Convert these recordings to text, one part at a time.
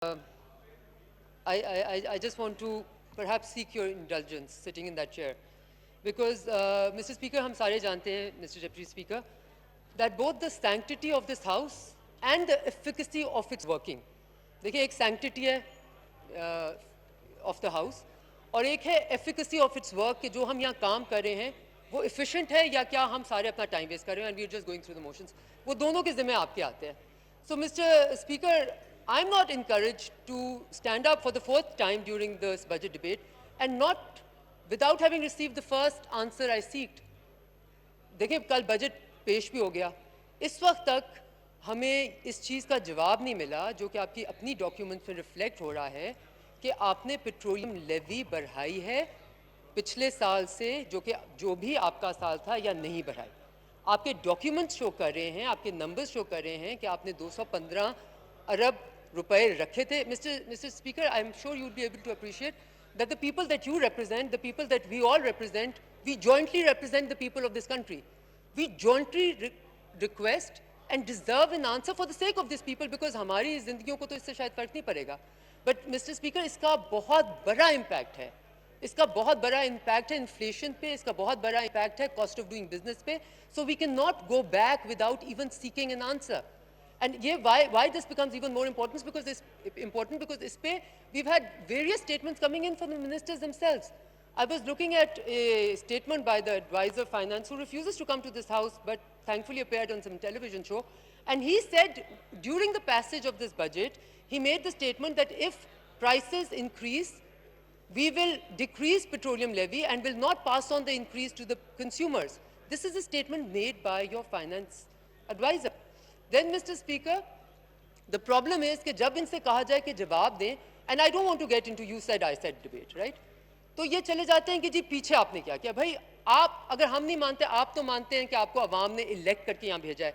I just want to perhaps seek your indulgence sitting in that chair. Because, Mr. Speaker, हम सारे जानते हैं, Mr. Deputy Speaker, that both the sanctity of this House and the efficacy of its working. देखिए, एक sanctity है of the House और एक है efficacy of its work कि जो हम यहाँ काम कर रहे हैं वो efficient है या क्या हम सारे अपना time waste कर रहे हैं and we are just going through the motions. वो दोनों के ज़िम्मे आपके आते हैं. So, Mr. Speaker, I'm not encouraged to stand up for the fourth time during this budget debate and not, without having received the first answer I seeked. देखिए कल budget पेश भी हो गया, इस वक्त तक हमें इस चीज़ का जवाब नहीं मिला जो कि आपकी अपनी डॉक्यूमेंट्स में रिफ्लेक्ट हो रहा है कि आपने पेट्रोलियम लेवी बढ़ाई है पिछले साल से, जो भी आपका साल था या नहीं बढ़ाई. आपके डॉक्यूमेंट्स शो कर रहे हैं, आपके नंबर्स शो कर रहे हैं कि आपने 215 अरब रुपए रखे थे. Mr. Speaker, I'm sure you'll be able to appreciate that the people that you represent, the people that we all represent, we jointly represent the people of this country. We jointly request and deserve an answer for the sake of these people because हमारी जिंदगियों को तो इससे शायद फर्क नहीं पड़ेगा. But Mr. Speaker, इसका बहुत बड़ा इम्पैक्ट है. इसका बहुत बड़ा इम्पैक्ट है इन्फ्लेशन पे, इसका बहुत बड़ा इम्पैक्ट है कॉस्ट ऑफ डूइंग बिजनेस पे. So we can not go back without even seeking an answer. And why this becomes even more important because इस पे we've had various statements coming in from the ministers themselves. I was looking at a statement by the advisor of finance who refuses to come to this house but thankfully appeared on some television show, and he said during the passage of this budget he made the statement that if prices increase we will decrease petroleum levy and will not pass on the increase to the consumers. This is a statement made by your finance advisor. Then, Mr. Speaker, the problem is कि जब इनसे कहा जाए कि जवाब दें, and I don't want to get into you said I said debate, right? तो ये चले जाते हैं कि जी पीछे आपने क्या किया. भाई आप अगर हम नहीं मानते, आप तो मानते हैं कि आपको अवाम ने इलेक्ट करके यहाँ भेजा है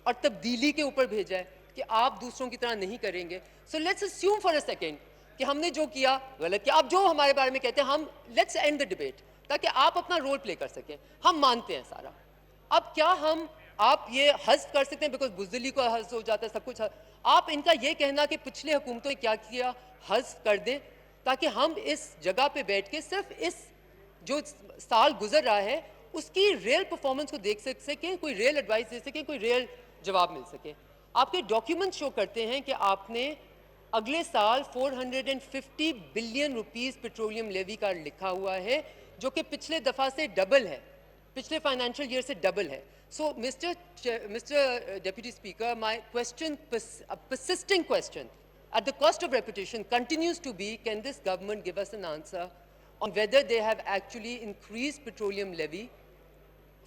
और तब्दीली के ऊपर भेजा है कि आप दूसरों की तरह नहीं करेंगे. So let's assume for a second कि हमने जो किया गलत किया. आप जो हमारे बारे में कहते हैं, हम लेट्स एंड द डिबेट ताकि आप अपना रोल प्ले कर सकें. हम मानते हैं सारा. अब क्या आप ये हज़ कर सकते हैं बिकॉज बुज़दिली को हज़ हो जाता है सब कुछ. आप इनका ये कहना कि पिछले हुकूमतों ने क्या किया हज़ कर दें ताकि हम इस जगह पे बैठ के सिर्फ इस जो साल गुजर रहा है उसकी रियल परफॉर्मेंस को देख सकें, कोई रियल एडवाइस दे सकें, कोई रियल जवाब मिल सके. आपके डॉक्यूमेंट्स शो करते हैं कि आपने अगले साल 450 बिलियन रुपीस पेट्रोलियम लेवी का लिखा हुआ है जो कि पिछले दफ़ा से डबल है, पिछले फाइनेंशियल ईयर से डबल है. So, Mr. Deputy Speaker, my question, a persisting question, at the cost of repetition, continues to be: can this government give us an answer on whether they have actually increased petroleum levy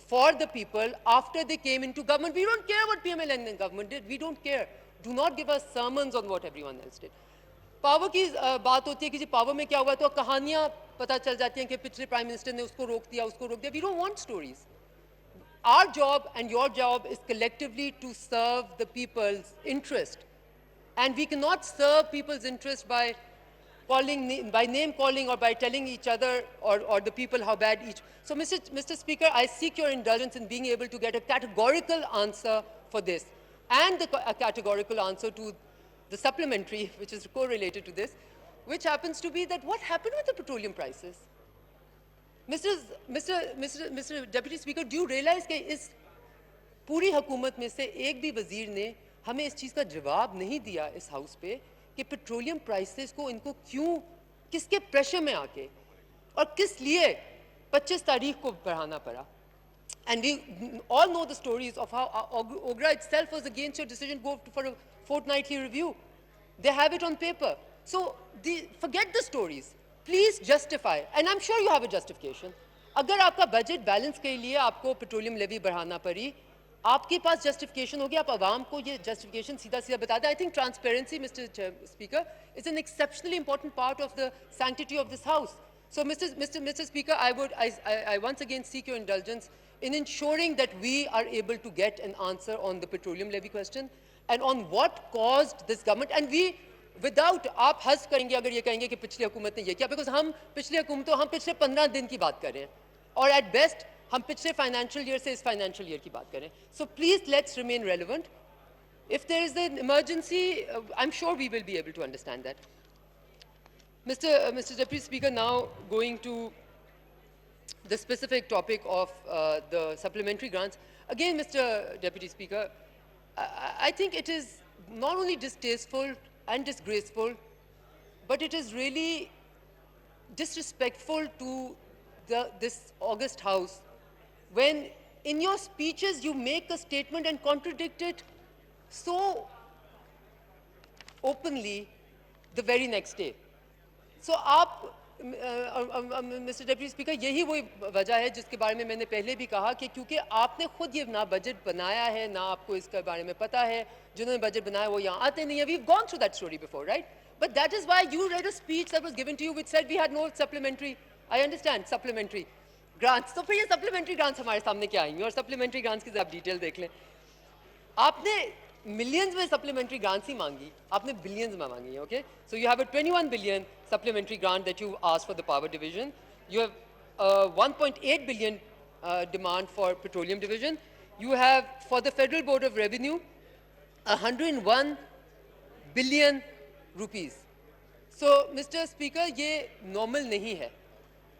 for the people after they came into government? We don't care what PMLN government did. We don't care. Do not give us sermons on what everyone else did. Power की बात होती है कि जी power में क्या हुआ तो कहानियां पता चल जाती हैं कि पिछले प्राइम मिनिस्टर ने उसको रोक दिया, उसको रोक दिया. We don't want stories. Our job and your job is collectively to serve the people's interest. And we cannot serve people's interest by name calling or by telling each other or the people how bad each. So, Mr. Speaker, I seek your indulgence in being able to get a categorical answer for this and a categorical answer to the supplementary, which is correlated to this, which happens to be that what happened with the petroleum prices? Mr. Deputy Speaker, do you realize कि इस पूरी हुकूमत में से एक भी वजीर ने हमें इस चीज़ का जवाब नहीं दिया इस हाउस पे कि पेट्रोलियम प्राइसेस को इनको क्यों, किसके प्रेशर में आके और किस लिए 25 तारीख को बढ़ाना पड़ा. And we all know the stories of how OGRA itself was against your decision go for a fortnightly review. They have it on paper. So forget the stories. Please justify, and I'm sure you have a justification. अगर आपका budget balance के लिए आपको petroleum levy बढ़ाना पड़ी, आपके पास justification होगी, आप आवाम को ये जस्टिफिकेशन सीधा सीधा बता दें. I think transparency, Mr. Speaker, is an exceptionally important part of the sanctity of this House. So, Mr. Speaker, I once again seek your indulgence in ensuring that we are able to get an answer on the petroleum levy question and on what caused this government. And we, without आप हंस करेंगे अगर ये कहेंगे कि पिछली हुकूमत ने ये किया, बिकॉज हम पिछली हुकूमतों हम पिछले 15 दिन की बात कर रहे हैं और एट बेस्ट हम पिछले फाइनेंशियल ईयर से इस फाइनेंशियल ईयर की बात करें. So please let's remain relevant. If there is an emergency, I'm sure we will be able to understand that. Mr. Deputy Speaker, now going to the specific topic of the supplementary grants. Again, Mr. Deputy Speaker, I think it is not only distasteful and disgraceful, but it is really disrespectful to this August House when in your speeches you make a statement and contradict it so openly the very next day. So आप mister deputy speaker यही वही वजह है जिसके बारे में मैंने पहले भी कहा कि क्योंकि आपने खुद ये ना बजट बनाया है ना आपको इसके बारे में पता है जिन्होंने बजट बनाया वो यहाँ आते नहीं है we've gone through that story before, right? But that is why you read a speech that was given to you which said we had no supplementary, I understand, supplementary grants. तो फिर ये supplementary grants हमारे सामने क्या आएंगे और supplementary grants की आप डिटेल देख लें. आपने millions में supplementary grants ही मांगी, आपने billions में मांगी, okay? So you have a 21 billion supplementary grant that you asked for the power division. You have 1.8 billion demand for petroleum division. You have for the Federal Board of Revenue 101 billion rupees. So, Mr. Speaker, ये normal नहीं है.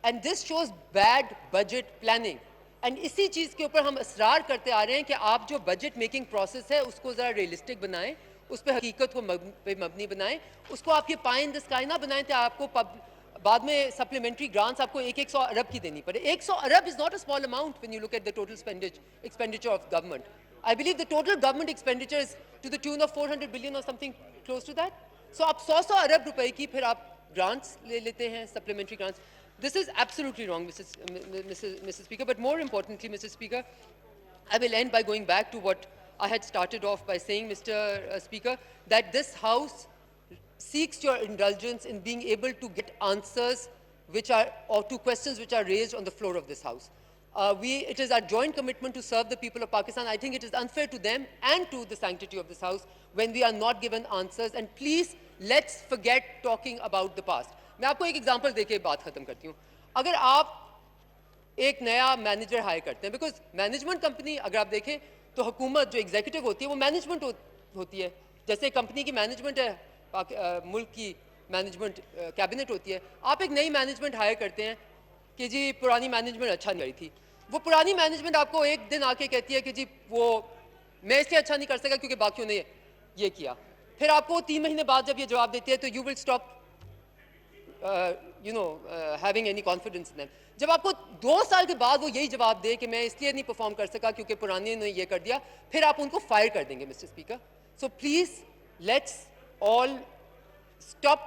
And this shows bad budget planning. And इसी चीज़ के ऊपर हम असरार करते आ रहे हैं कि आप जो budget making process है उसको ज़रा realistic बनाएं, उस पर हकीकत को मबनी बनाएं, उसको आप ये pie in the sky ना बनाएं तो आपको बाद में supplementary grants आपको 100 अरब की देनी पड़े. 100 अरब is not a small amount when you look at the total expenditure of government. I believe the total government expenditure is to the tune of 400 billion or something close to that. So आप 100 अरब रुपए की फिर आप grants ले लेते हैं, supplementary grants. This is absolutely wrong, Mrs. Speaker. But more importantly, Mr. Speaker, I will end by going back to what I had started off by saying, Mr. Speaker, that this House seeks your indulgence in being able to get answers which are, or to questions which are raised on the floor of this House. It is our joint commitment to serve the people of Pakistan. I think it is unfair to them and to the sanctity of this House when we are not given answers. And please, let's forget talking about the past. मैं आपको एक example देके बात खत्म करती हूँ. अगर आप एक नया मैनेजर हायर करते हैं, बिकॉज मैनेजमेंट कंपनी अगर आप देखें तो हुकूमत जो एग्जीक्यूटिव होती है वो मैनेजमेंट होती है. जैसे कंपनी की मैनेजमेंट है, मुल्क की मैनेजमेंट कैबिनेट होती है. आप एक नई मैनेजमेंट हायर करते हैं कि जी पुरानी मैनेजमेंट अच्छा नहीं करी थी. वो पुरानी मैनेजमेंट आपको एक दिन आके कहती है कि जी वो मैं इससे अच्छा नहीं कर सका क्योंकि बाकियों ने ये किया. फिर आपको 3 महीने बाद जब ये जवाब देती है तो you will stop having any confidence in them. जब आपको 2 साल के बाद वो यही जवाब दे कि मैं इसलिए नहीं परफॉर्म कर सका क्योंकि पुराने ने ये कर दिया, फिर आप उनको फायर कर देंगे, mister speaker. So please let's all stop,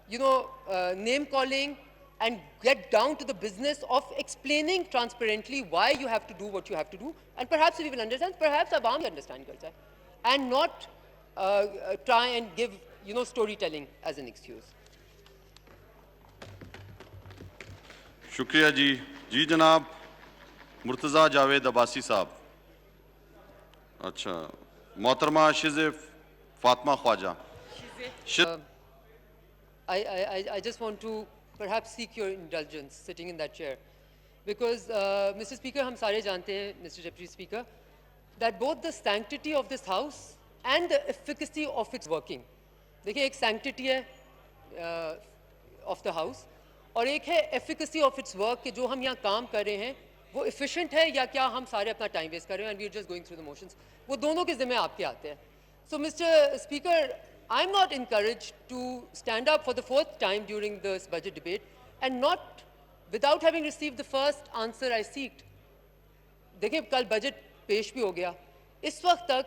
name calling and get down to the business of explaining transparently why you have to do what you have to do, and perhaps we will understand, perhaps Awam understand kar jaye, and not try and give, storytelling as an excuse. शुक्रिया जी. जी जनाब मुर्तज़ा जावेद अब्बासी साहब. अच्छा, मोहतरमा शिज़े Fatima Khwaja. I just want to perhaps seek your indulgence sitting in that chair, because Mr. Speaker, हम सारे जानते हैं, Mr. Deputy Speaker, that both the sanctity of this House and the efficacy of its working. देखिए एक sanctity है of the House और एक है efficacy of its work कि जो हम यहाँ काम कर रहे हैं वो efficient है या क्या हम सारे अपना time waste कर रहे हैं and we are just going through the motions. वो दोनों के ज़िम्मे आपके आते हैं. So Mr. Speaker, I'm not encouraged to stand up for the 4th time during this budget debate and not, without having received the first answer I seeked. देखिए कल budget पेश भी हो गया, इस वक्त तक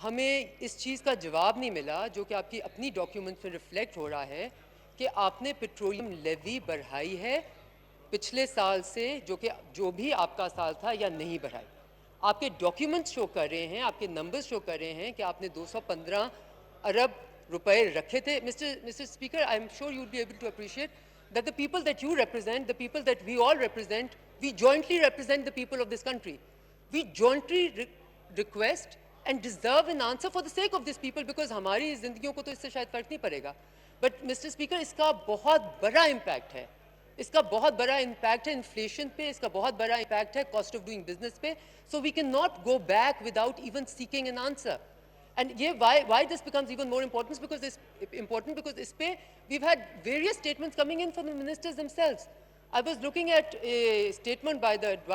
हमें इस चीज़ का जवाब नहीं मिला जो कि आपकी अपनी डॉक्यूमेंट्स में रिफ्लेक्ट हो रहा है कि आपने पेट्रोलियम लेवी बढ़ाई है पिछले साल से, जो भी आपका साल था या नहीं बढ़ाई. आपके डॉक्यूमेंट्स शो कर रहे हैं, आपके नंबर्स शो कर रहे हैं कि आपने 215 अरब रुपए रखे थे. Mr. Speaker, I'm sure you'll be able to appreciate that the people that you represent, the people that we all represent, we jointly represent the people of this country. We jointly request and deserve an answer for the sake of these people, because हमारी जिंदगियों को तो इससे शायद फर्क नहीं पड़ेगा. But Mr. Speaker, इसका बहुत बड़ा इम्पैक्ट है, इसका बहुत बड़ा इम्पैक्ट है इन्फ्लेशन पे, इसका बहुत बड़ा इम्पैक्ट है कॉस्ट ऑफ डूइंग बिजनेस पे. So we cannot go back without even seeking an answer. And why this becomes even more important because इस पे we've had various statements coming in from the ministers themselves. I was looking at a statement by the